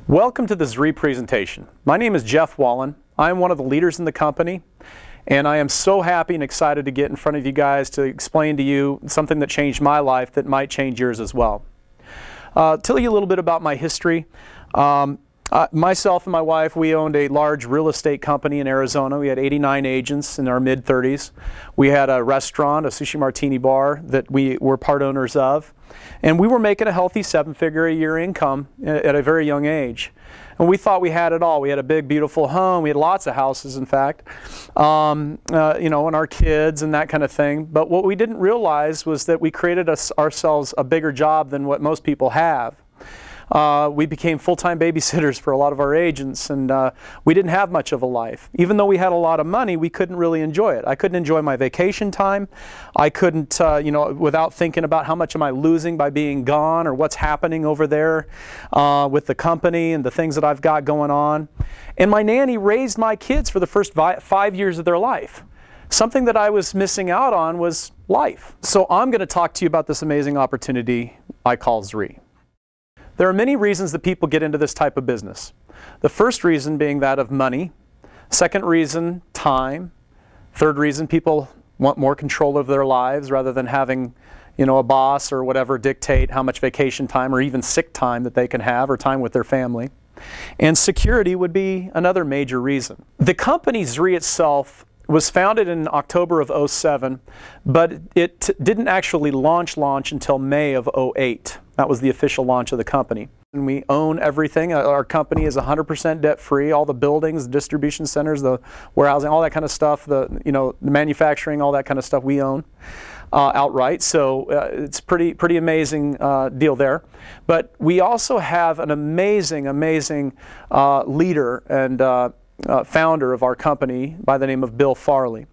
Welcome to the Zrii presentation. My name is Jeff Wallen. I am one of the leaders in the company, and I am so happy and excited to get in front of you guys to explain to you something that changed my life that might change yours as well. Tell you a little bit about my history. Myself and my wife, we owned a large real estate company in Arizona. We had 89 agents in our mid-30s. We had a restaurant, a sushi martini bar that we were part owners of. And we were making a healthy seven-figure-a-year income at a very young age. And we thought we had it all. We had a big, beautiful home. We had lots of houses, in fact, and our kids and that kind of thing. But what we didn't realize was that we created ourselves a bigger job than what most people have. We became full-time babysitters for a lot of our agents, and we didn't have much of a life. Even though we had a lot of money, we couldn't really enjoy it. I couldn't enjoy my vacation time. I couldn't, without thinking about how much am I losing by being gone or what's happening over there with the company and the things that I've got going on. And my nanny raised my kids for the first 5 years of their life. Something that I was missing out on was life. So I'm going to talk to you about this amazing opportunity I call Zrii. There are many reasons that people get into this type of business. The first reason being that of money. Second reason, time. Third reason, people want more control of their lives rather than having, a boss or whatever dictate how much vacation time or even sick time that they can have or time with their family. And security would be another major reason. The company Zrii itself was founded in October of '07, but it didn't actually launch until May of '08. That was the official launch of the company. And we own everything. Our company is 100% debt-free. All the buildings, the distribution centers, the warehousing, all that kind of stuff, the manufacturing, all that kind of stuff we own outright. So it's pretty amazing deal there. But we also have an amazing leader and founder of our company by the name of Bill Farley.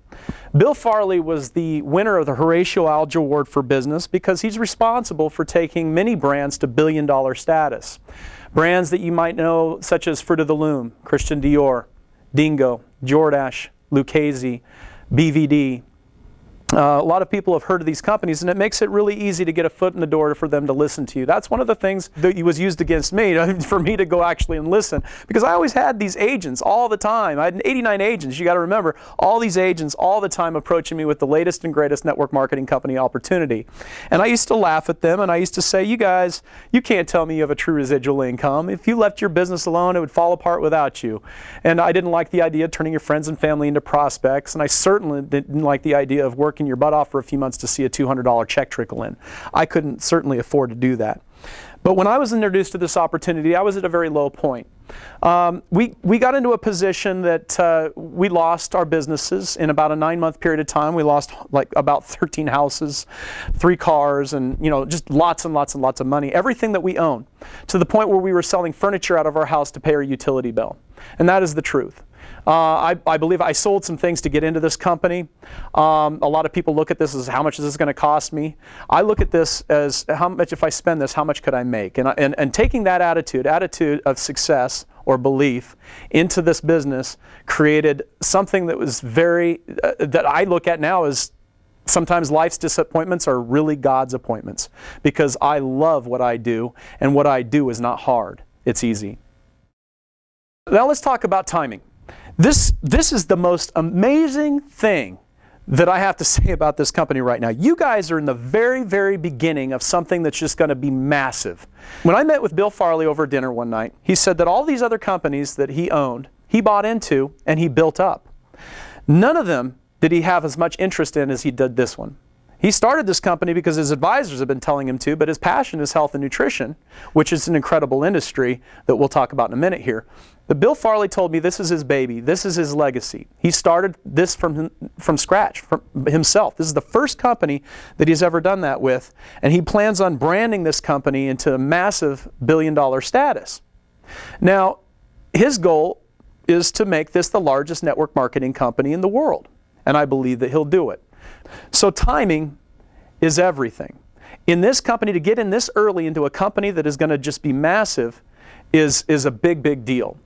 Bill Farley was the winner of the Horatio Alger Award for Business because he's responsible for taking many brands to billion-dollar status. Brands that you might know, such as Fruit of the Loom, Christian Dior, Dingo, Jordache, Lucchese, BVD. A lot of people have heard of these companies, and it makes it really easy to get a foot in the door for them to listen to you. That's one of the things that was used against me, for me to go actually and listen, because I always had these agents all the time. I had 89 agents. You got to remember, all these agents all the time approaching me with the latest and greatest network marketing company opportunity. And I used to laugh at them, and I used to say, you guys, you can't tell me you have a true residual income. If you left your business alone, it would fall apart without you. And I didn't like the idea of turning your friends and family into prospects, and I certainly didn't like the idea of working your butt off for a few months to see a $200 check trickle in. I couldn't certainly afford to do that. But when I was introduced to this opportunity, I was at a very low point. We got into a position that we lost our businesses in about a 9-month period of time. We lost like about 13 houses, 3 cars, and just lots and lots and lots of money. Everything that we own, to the point where we were selling furniture out of our house to pay our utility bill. And that is the truth. I believe I sold some things to get into this company. A lot of people look at this as how much is this going to cost me. I look at this as how much, if I spend this, how much could I make? And taking that attitude of success or belief into this business created something that was that I look at now as sometimes life's disappointments are really God's appointments, because I love what I do, and what I do is not hard. It's easy. Now let's talk about timing. This is the most amazing thing that I have to say about this company right now. You guys are in the very beginning of something that's just going to be massive. When I met with Bill Farley over dinner one night, he said that all these other companies that he owned, he bought into and he built up. None of them did he have as much interest in as he did this one. He started this company because his advisors have been telling him to, but his passion is health and nutrition, which is an incredible industry that we'll talk about in a minute here. But Bill Farley told me this is his baby, this is his legacy. He started this from scratch, from himself. This is the first company that he's ever done that with, and he plans on branding this company into a massive billion-dollar status. Now, his goal is to make this the largest network marketing company in the world, and I believe that he'll do it. So timing is everything. In this company, to get in this early into a company that is going to just be massive is a big deal.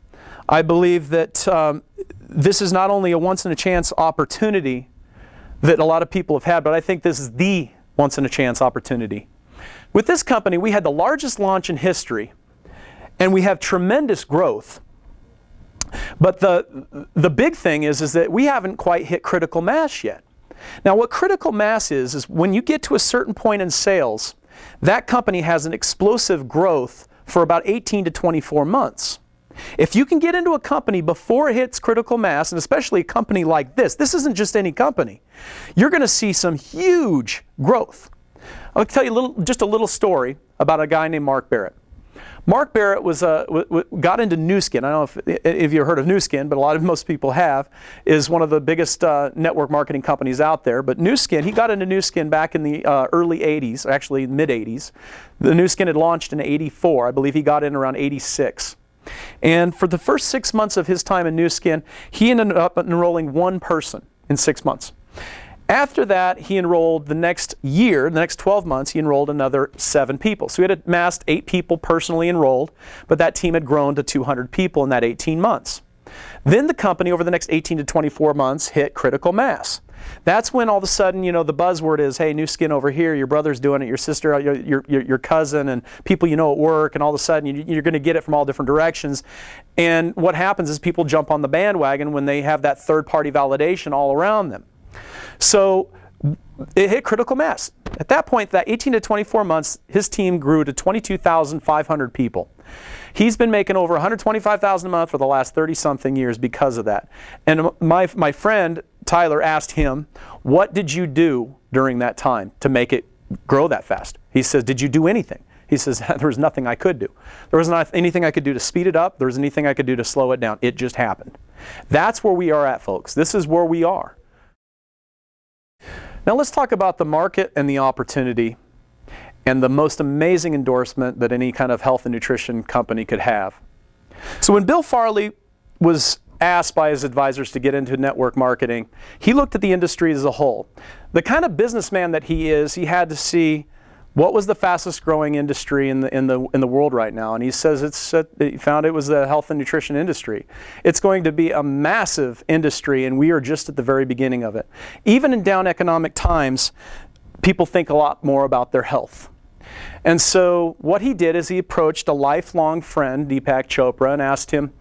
I believe that this is not only a once-in-a-chance opportunity that a lot of people have had, but I think this is the once-in-a-chance opportunity. With this company, we had the largest launch in history, and we have tremendous growth. But the big thing is that we haven't quite hit critical mass yet. Now, what critical mass is when you get to a certain point in sales, that company has an explosive growth for about 18 to 24 months. If you can get into a company before it hits critical mass, and especially a company like this isn't just any company, you're going to see some huge growth. I'll tell you just a little story about a guy named Mark Barrett. Mark Barrett got into Nu Skin. I don't know if you've heard of Nu Skin, but most people have, is one of the biggest network marketing companies out there. But Nu Skin, he got into Nu Skin back in the early 80s, actually mid-80s. The Nu Skin had launched in 84. I believe he got in around 86. And for the first 6 months of his time in Nu Skin, he ended up enrolling one person in 6 months. After that, he enrolled the next year, the next 12 months, he enrolled another 7 people. So he had amassed 8 people personally enrolled, but that team had grown to 200 people in that 18 months. Then the company, over the next 18 to 24 months, hit critical mass. That's when all of a sudden, you know, the buzzword is, hey, Nu Skin over here, your brother's doing it, your sister, your cousin, and people you know at work, and all of a sudden you're going to get it from all different directions. And what happens is people jump on the bandwagon when they have that third-party validation all around them. So it hit critical mass. At that point, that 18 to 24 months, his team grew to 22,500 people. He's been making over $125,000 a month for the last 30-something years because of that. And my friend Tyler asked him, what did you do during that time to make it grow that fast? He says, did you do anything? He says, there was nothing I could do. There was not anything I could do to speed it up. There was anything I could do to slow it down. It just happened. That's where we are at, folks. This is where we are. Now let's talk about the market and the opportunity and the most amazing endorsement that any kind of health and nutrition company could have. So when Bill Farley was asked by his advisors to get into network marketing, he looked at the industry as a whole. The kind of businessman that he is, he had to see what was the fastest growing industry in the world right now, and he says he found it was the health and nutrition industry. It's going to be a massive industry, and we are just at the very beginning of it. Even in down economic times, people think a lot more about their health. And so what he did is he approached a lifelong friend, Deepak Chopra, and asked him,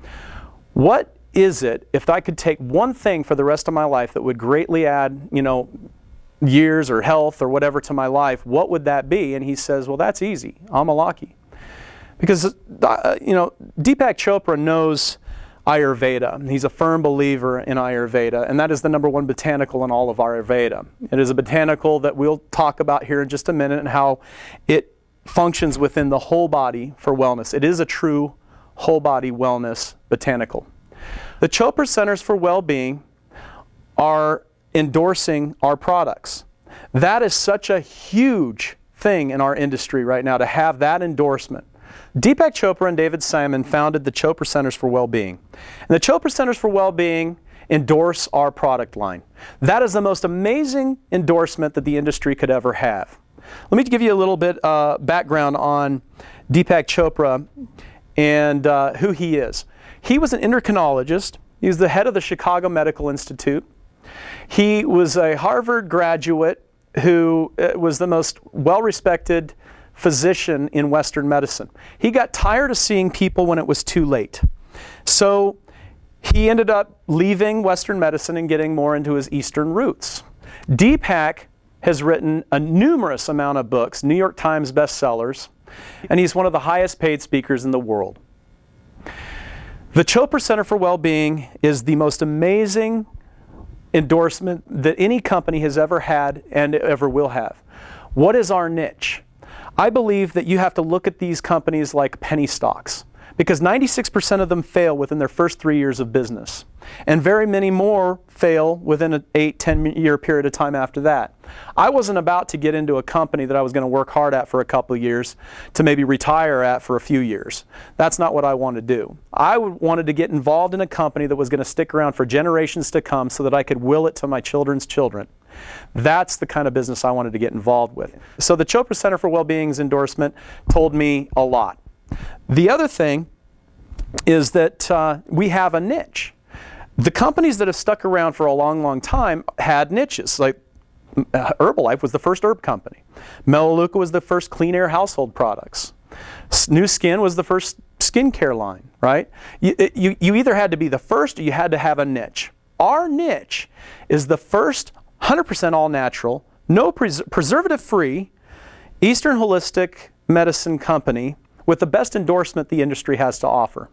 what is it if I could take one thing for the rest of my life that would greatly add, you know, years or health or whatever to my life, what would that be? And he says, well, that's easy, Amalaki. Because, you know, Deepak Chopra knows Ayurveda. He's a firm believer in Ayurveda, and that is the #1 botanical in all of Ayurveda. It is a botanical that we'll talk about here in just a minute and how it functions within the whole body for wellness. It is a true whole body wellness botanical. The Chopra Centers for Wellbeing are endorsing our products. That is such a huge thing in our industry right now to have that endorsement. Deepak Chopra and David Simon founded the Chopra Centers for Wellbeing. And the Chopra Centers for Wellbeing endorse our product line. That is the most amazing endorsement that the industry could ever have. Let me give you a little bit background on Deepak Chopra and who he is. He was an endocrinologist. He was the head of the Chicago Medical Institute. He was a Harvard graduate who was the most well-respected physician in Western medicine. He got tired of seeing people when it was too late. So he ended up leaving Western medicine and getting more into his Eastern roots. Deepak has written a numerous amount of books, New York Times bestsellers, and he's one of the highest paid speakers in the world. The Chopra Center for Wellbeing is the most amazing endorsement that any company has ever had and ever will have. What is our niche? I believe that you have to look at these companies like penny stocks, because 96% of them fail within their first 3 years of business. And very many more fail within an 8-10 year period of time after that. I wasn't about to get into a company that I was going to work hard at for a couple of years to maybe retire at for a few years. That's not what I wanted to do. I wanted to get involved in a company that was going to stick around for generations to come so that I could will it to my children's children. That's the kind of business I wanted to get involved with. So the Chopra Center for Wellbeing's endorsement told me a lot. The other thing is that we have a niche. The companies that have stuck around for a long, long time had niches. Like Herbalife was the first herb company. Melaleuca was the first clean air household products. New Skin was the first skincare line, right? You either had to be the first or you had to have a niche. Our niche is the first 100% all natural, no preservative-free, Eastern holistic medicine company with the best endorsement the industry has to offer.